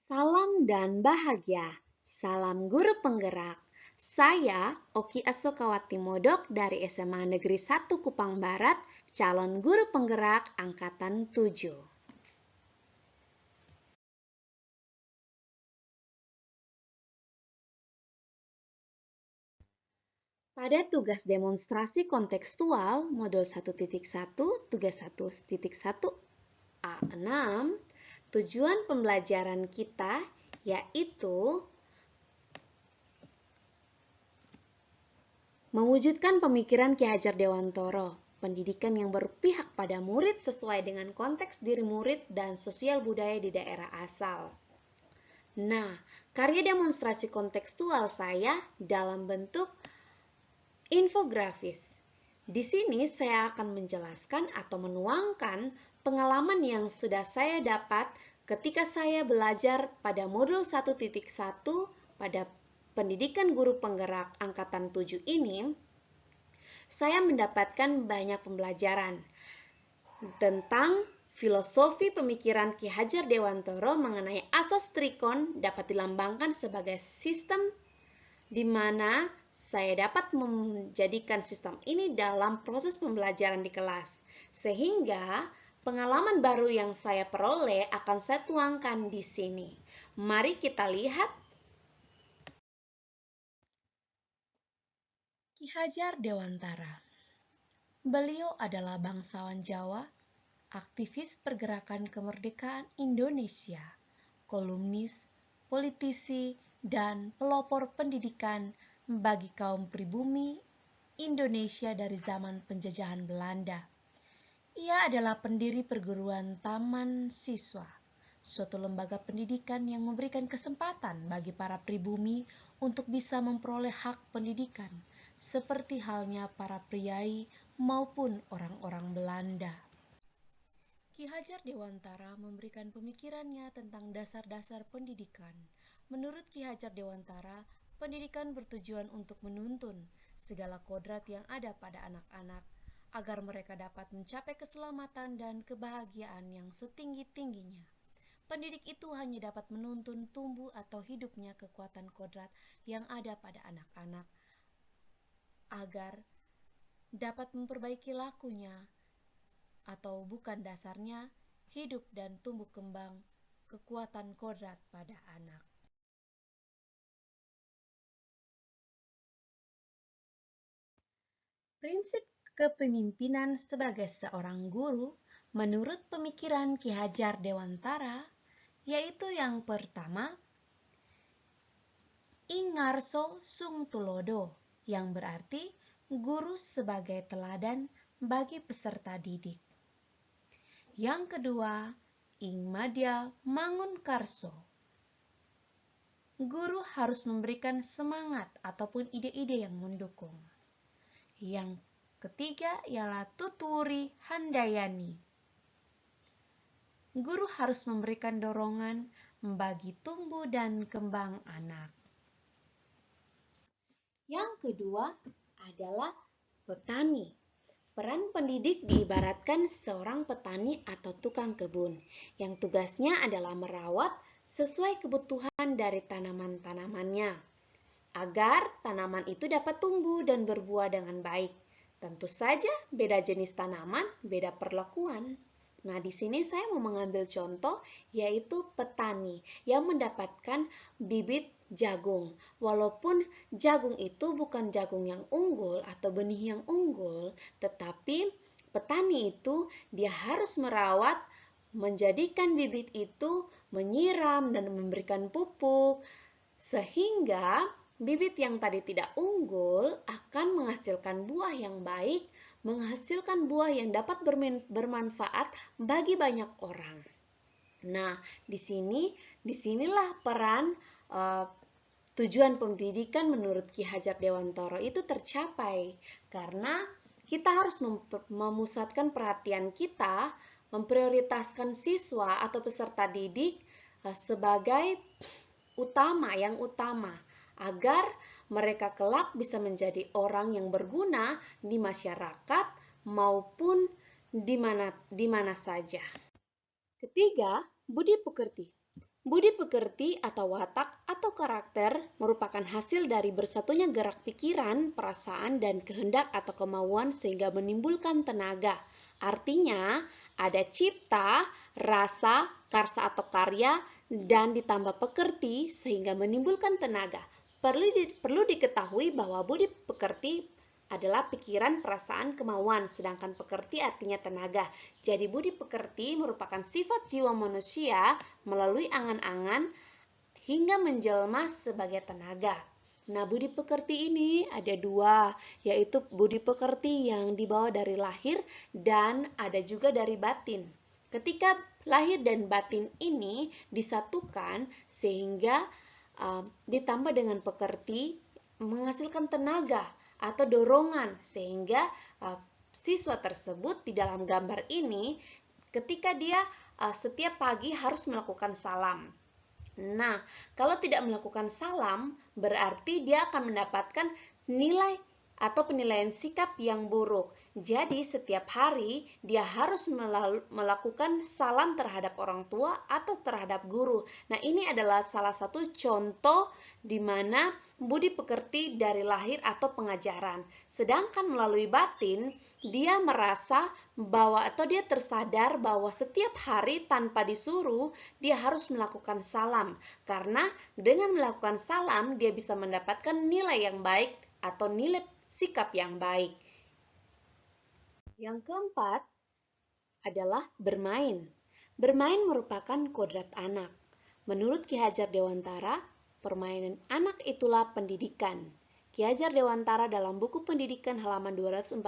Salam dan bahagia. Salam guru penggerak. Saya Oki Asokawati Modok dari SMA Negeri 1 Kupang Barat, calon guru penggerak angkatan 7. Pada tugas demonstrasi kontekstual modul 1.1 tugas 1.1 A6, tujuan pembelajaran kita yaitu mewujudkan pemikiran Ki Hajar Dewantara, pendidikan yang berpihak pada murid sesuai dengan konteks diri murid dan sosial budaya di daerah asal. Nah, karya demonstrasi kontekstual saya dalam bentuk infografis. Di sini saya akan menjelaskan atau menuangkan pengalaman yang sudah saya dapat ketika saya belajar pada modul 1.1 pada pendidikan guru penggerak angkatan 7 ini. Saya mendapatkan banyak pembelajaran tentang filosofi pemikiran Ki Hajar Dewantara mengenai asas trikon dapat dilambangkan sebagai sistem di mana saya dapat menjadikan sistem ini dalam proses pembelajaran di kelas. Sehingga pengalaman baru yang saya peroleh akan saya tuangkan di sini. Mari kita lihat. Ki Hajar Dewantara. Beliau adalah bangsawan Jawa, aktivis pergerakan kemerdekaan Indonesia, kolumnis, politisi, dan pelopor pendidikan bagi kaum pribumi Indonesia dari zaman penjajahan Belanda. Ia adalah pendiri perguruan Taman Siswa, suatu lembaga pendidikan yang memberikan kesempatan bagi para pribumi untuk bisa memperoleh hak pendidikan, seperti halnya para priai maupun orang-orang Belanda. Ki Hajar Dewantara memberikan pemikirannya tentang dasar-dasar pendidikan. Menurut Ki Hajar Dewantara, pendidikan bertujuan untuk menuntun segala kodrat yang ada pada anak-anak agar mereka dapat mencapai keselamatan dan kebahagiaan yang setinggi-tingginya. Pendidik itu hanya dapat menuntun tumbuh atau hidupnya kekuatan kodrat yang ada pada anak-anak agar dapat memperbaiki lakunya atau bukan dasarnya hidup dan tumbuh kembang kekuatan kodrat pada anak. Prinsip kepemimpinan sebagai seorang guru menurut pemikiran Ki Hajar Dewantara yaitu yang pertama, Ingarso Sung Tulodo, yang berarti guru sebagai teladan bagi peserta didik. Yang kedua, Ing Madya Mangun Karso. Guru harus memberikan semangat ataupun ide-ide yang mendukung. Yang ketiga ialah Tuturi Handayani. Guru harus memberikan dorongan bagi tumbuh dan kembang anak. Yang kedua adalah petani. Peran pendidik diibaratkan seorang petani atau tukang kebun yang tugasnya adalah merawat sesuai kebutuhan dari tanaman-tanamannya agar tanaman itu dapat tumbuh dan berbuah dengan baik. Tentu saja beda jenis tanaman, beda perlakuan. Nah, di sini saya mau mengambil contoh yaitu petani yang mendapatkan bibit jagung. Walaupun jagung itu bukan jagung yang unggul atau benih yang unggul, tetapi petani itu dia harus merawat, menjadikan bibit itu menyiram dan memberikan pupuk sehingga bibit yang tadi tidak unggul akan menghasilkan buah yang baik, menghasilkan buah yang dapat bermanfaat bagi banyak orang. Nah, disinilah peran tujuan pendidikan menurut Ki Hajar Dewantara itu tercapai karena kita harus memusatkan perhatian kita, memprioritaskan siswa atau peserta didik sebagai yang utama agar mereka kelak bisa menjadi orang yang berguna di masyarakat maupun di mana saja. Ketiga, budi pekerti. Budi pekerti atau watak atau karakter merupakan hasil dari bersatunya gerak pikiran, perasaan, dan kehendak atau kemauan sehingga menimbulkan tenaga. Artinya, ada cipta, rasa, karsa atau karya, dan ditambah pekerti sehingga menimbulkan tenaga. Perlu diketahui bahwa budi pekerti adalah pikiran, perasaan, kemauan, sedangkan pekerti artinya tenaga. Jadi budi pekerti merupakan sifat jiwa manusia melalui angan-angan hingga menjelma sebagai tenaga. Nah, budi pekerti ini ada dua, yaitu budi pekerti yang dibawa dari lahir dan ada juga dari batin. Ketika lahir dan batin ini disatukan sehingga ditambah dengan pekerti menghasilkan tenaga atau dorongan sehingga siswa tersebut di dalam gambar ini ketika dia setiap pagi harus melakukan salam. Nah, kalau tidak melakukan salam berarti dia akan mendapatkan nilai atau penilaian sikap yang buruk. Jadi setiap hari dia harus melakukan salam terhadap orang tua atau terhadap guru. Nah, ini adalah salah satu contoh di mana budi pekerti dari lahir atau pengajaran. Sedangkan melalui batin, dia merasa bahwa atau dia tersadar bahwa setiap hari tanpa disuruh dia harus melakukan salam. Karena dengan melakukan salam dia bisa mendapatkan nilai yang baik atau nilai sikap yang baik. Yang keempat adalah bermain. Bermain merupakan kodrat anak. Menurut Ki Hajar Dewantara, permainan anak itulah pendidikan. Ki Hajar Dewantara dalam buku pendidikan halaman 241,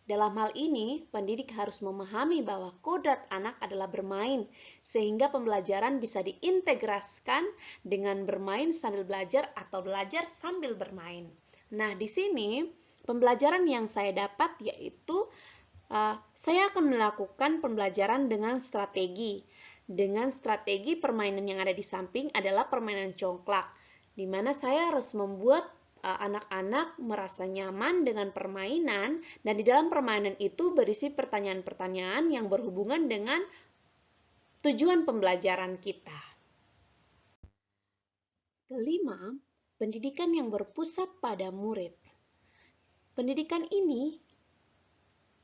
dalam hal ini pendidik harus memahami bahwa kodrat anak adalah bermain, sehingga pembelajaran bisa diintegrasikan dengan bermain sambil belajar atau belajar sambil bermain. Nah, di sini pembelajaran yang saya dapat yaitu saya akan melakukan pembelajaran dengan strategi. Dengan strategi permainan yang ada di samping adalah permainan congklak, di mana saya harus membuat anak-anak merasa nyaman dengan permainan dan di dalam permainan itu berisi pertanyaan-pertanyaan yang berhubungan dengan tujuan pembelajaran kita. Kelima, pendidikan yang berpusat pada murid. Pendidikan ini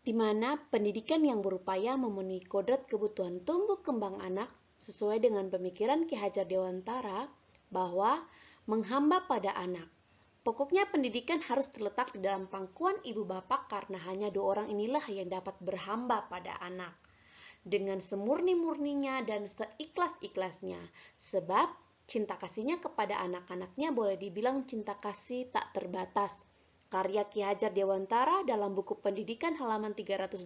di mana pendidikan yang berupaya memenuhi kodrat kebutuhan tumbuh kembang anak sesuai dengan pemikiran Ki Hajar Dewantara bahwa menghamba pada anak. Pokoknya pendidikan harus terletak di dalam pangkuan ibu bapak karena hanya dua orang inilah yang dapat berhamba pada anak dengan semurni-murninya dan seikhlas-ikhlasnya, sebab cinta kasihnya kepada anak-anaknya boleh dibilang cinta kasih tak terbatas. Karya Ki Hajar Dewantara dalam buku pendidikan halaman 382.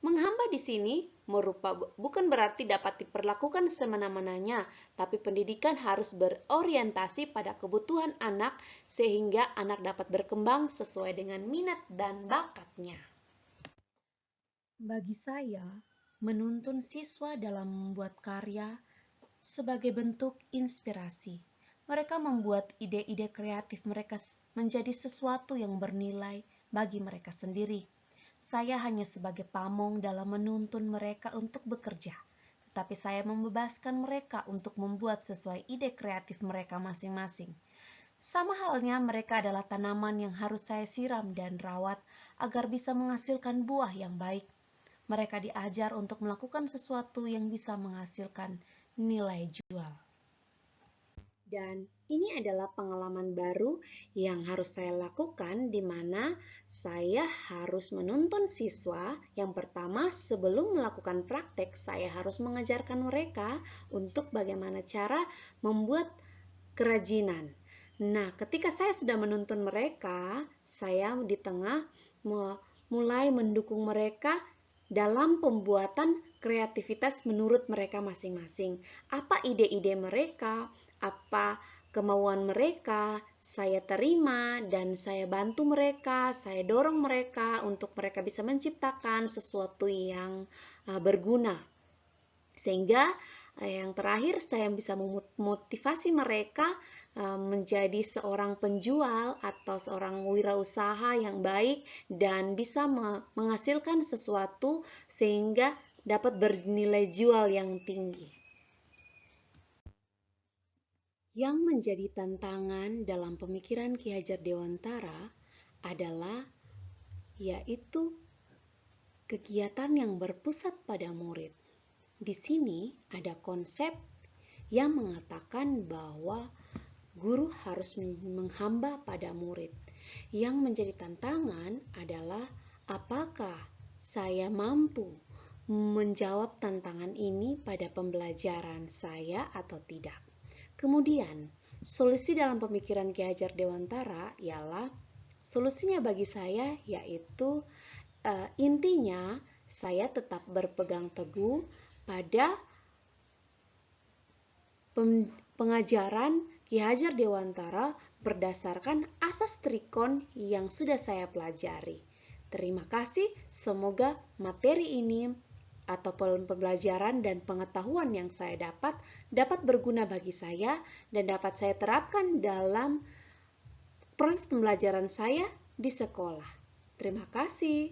Menghamba di sini bukan berarti dapat diperlakukan semena-menanya, tapi pendidikan harus berorientasi pada kebutuhan anak sehingga anak dapat berkembang sesuai dengan minat dan bakatnya. Bagi saya, menuntun siswa dalam membuat karya sebagai bentuk inspirasi. Mereka membuat ide-ide kreatif mereka menjadi sesuatu yang bernilai bagi mereka sendiri. Saya hanya sebagai pamong dalam menuntun mereka untuk bekerja, tetapi saya membebaskan mereka untuk membuat sesuai ide kreatif mereka masing-masing. Sama halnya mereka adalah tanaman yang harus saya siram dan rawat agar bisa menghasilkan buah yang baik. Mereka diajar untuk melakukan sesuatu yang bisa menghasilkan nilai jual. Dan ini adalah pengalaman baru yang harus saya lakukan di mana saya harus menuntun siswa. Yang pertama, sebelum melakukan praktek, saya harus mengajarkan mereka untuk bagaimana cara membuat kerajinan. Nah, ketika saya sudah menuntun mereka, saya di tengah mulai mendukung mereka dalam pembuatan kreativitas menurut mereka masing-masing. Apa ide-ide mereka, apa kemauan mereka, saya terima dan saya bantu mereka, saya dorong mereka untuk mereka bisa menciptakan sesuatu yang berguna. Sehingga yang terakhir saya bisa memotivasi mereka menjadi seorang penjual atau seorang wirausaha yang baik dan bisa menghasilkan sesuatu sehingga dapat bernilai jual yang tinggi. Yang menjadi tantangan dalam pemikiran Ki Hajar Dewantara adalah yaitu kegiatan yang berpusat pada murid. Di sini ada konsep yang mengatakan bahwa guru harus menghamba pada murid. Yang menjadi tantangan adalah apakah saya mampu menjawab tantangan ini pada pembelajaran saya atau tidak. Kemudian, solusi dalam pemikiran Ki Hajar Dewantara ialah solusinya bagi saya yaitu intinya saya tetap berpegang teguh pada pengajaran Ki Hajar Dewantara berdasarkan asas trikon yang sudah saya pelajari. Terima kasih, semoga materi ini atau pembelajaran dan pengetahuan yang saya dapat berguna bagi saya dan dapat saya terapkan dalam proses pembelajaran saya di sekolah. Terima kasih.